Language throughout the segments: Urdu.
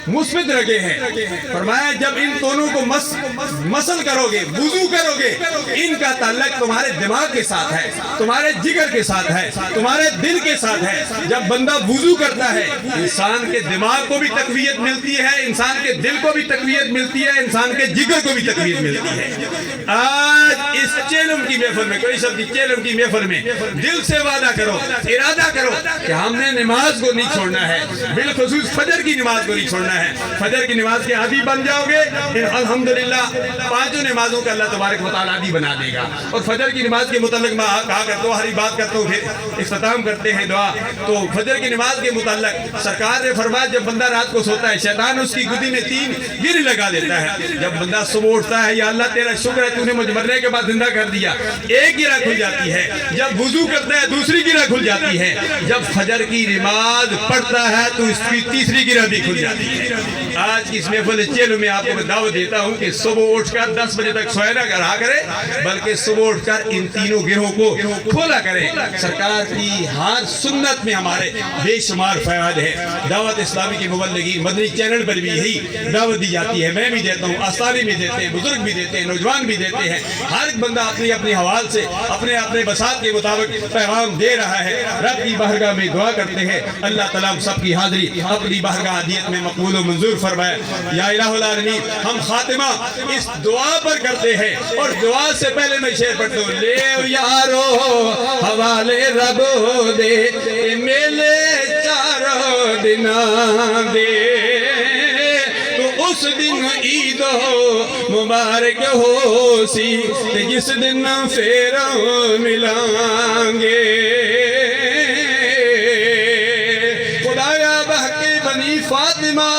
مثبت رکھے ہیں۔ فرمایا جب ان دونوں کو مسل کرو گے، وضو کرو گے، ان کا تعلق تمہارے دماغ کے ساتھ ہے، تمہارے جگر کے ساتھ ہے، تمہارے دل کے ساتھ ہے۔ جب بندہ وضو کرتا ہے انسان کے دماغ کو بھی تقویت ملتی ہے، انسان کے دل کو بھی تقویت ملتی ہے، انسان کے جگر کو بھی تقویت ملتی ہے۔ آج اس چیلم کی محفل میں، کوئی شخص چیلم کی محفل میں دل سے وعدہ کرو، ارادہ کرو کہ ہم نے نماز کو نہیں چھوڑنا ہے، بالخصوص فجر کی نماز کو نہیں چھوڑنا ہے۔ فجر کی نماز کے عادی بن جاؤ گے، الحمدللہ پانچوں نمازوں کا اللہ تبارک و تعالیٰ عادی بنا دے گا۔ اور فجر کی نماز کے متعلق میں کہا کرتا ہوں، ہری بات کرتا ہوں، پھر اختتام کرتے ہیں دعا۔ تو فجر کی نماز کے متعلق سرکار نے فرمایا جب بندہ رات کو سوتا ہے شیطان اس کی گدی میں 3 گرہ لگا دیتا ہے۔ جب بندہ صبح اٹھتا ہے یا اللہ تیرا شکر ہے تو نے مجھ مرنے کے بعد زندہ کر دیا، ایک گرہ کھل جاتی ہے۔ جب وضو کرتا ہے دوسری گرہ کھل جاتی ہے۔ جب فجر کی نماز پڑھتا ہے تو اس کی تیسری گرہ بھی کھل جاتی ہے۔ آج کی اس محفل چیلو میں آپ کو میں دعوت دیتا ہوں کہ صبح اٹھ کر 10 بجے تک سوئے نہ رہا کرے، بلکہ صبح اٹھ کر ان تینوں گرہوں کو کھولا کرے۔ سرکار کی ہر سنت میں ہمارے بے شمار فوائد ہے۔ دعوت اسلامی کی مبلغی مدنی چینل پر بھی یہی دعوت دی جاتی ہے، میں بھی دیتا ہوں، آستانی بھی دیتے ہیں، بزرگ بھی دیتے ہیں، نوجوان بھی دیتے ہیں۔ ہر ایک بندہ اپنی اپنی حوال سے اپنے بساط کے مطابق پیغام دے رہا ہے۔ رب کی بارگاہ میں دعا کرتے ہیں اللہ تعالیٰ ہم سب کی حاضری اپنی بارگاہ عدیت میں مقبول و منظور فرمائے۔ یا الہ العالمین، ہم خاتمہ اس دعا پر کرتے ہیں، اور دعا سے پہلے میں شعر پڑھتا ہوں۔ لے یارو حوالے رب دے میلے چاروں دناں دے، تو اس دن عید مبارک ہو سی جس دن پھر ملیں گے۔ خدایا بحق بنی فاطمہ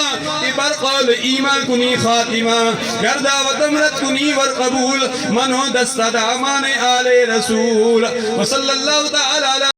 برقل ایمان کنی خاتمہ، گردہ و دمرت کنی ورقبول منو دست دامان آل رسول، وصلی اللہ تعالی